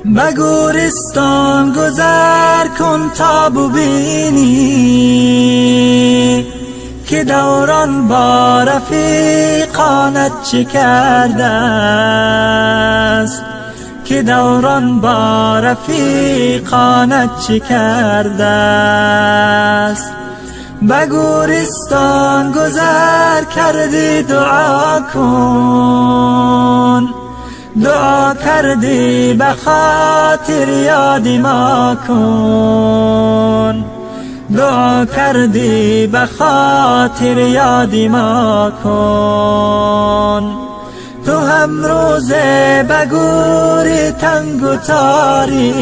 به گورستان گذر کن تا ببینی که دوران با رفیقانت چه کرده است، که دوران با رفیقانت چه کرده است. به گورستان گذر کردی دعا کن، دعا کردی به خاطر یاد ما کن، دعا کردی به خاطر یاد ما کن. تو هم روزه به گوری تنگ و تاریک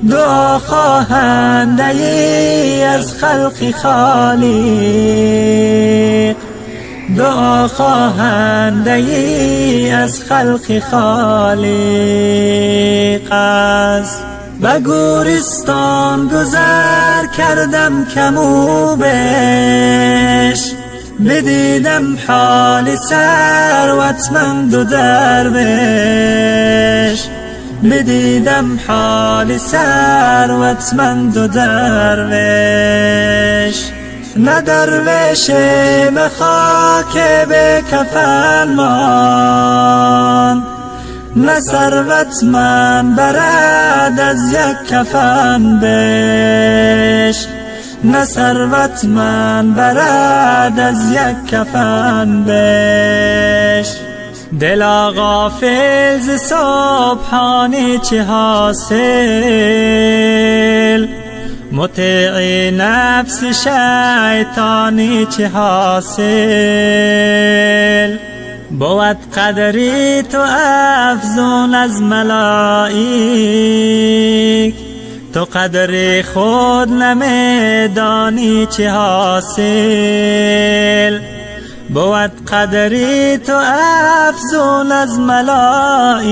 دعا خواهنده ای از خلق خالق، دعا خواهنده ای از خلق خالق است. به گورستان گذر کردم کمو بش، بدیدم حال ثروتمند و درویش، بدیدم حال ثروتمند و درویش. نه درویش به خاک به کفن ماند، نه ثروتمند برد از یک کفن بش، نه ثروتمند برد از یک کفن بش. دلا غافل ز سبحانی چه حاصل، مطیع نفس شیطانی چه حاصل. بود قدری تو افزون از ملائک، تو قدر خود نمیدانی چه حاصل. بود قدری تو افزون از ملائک.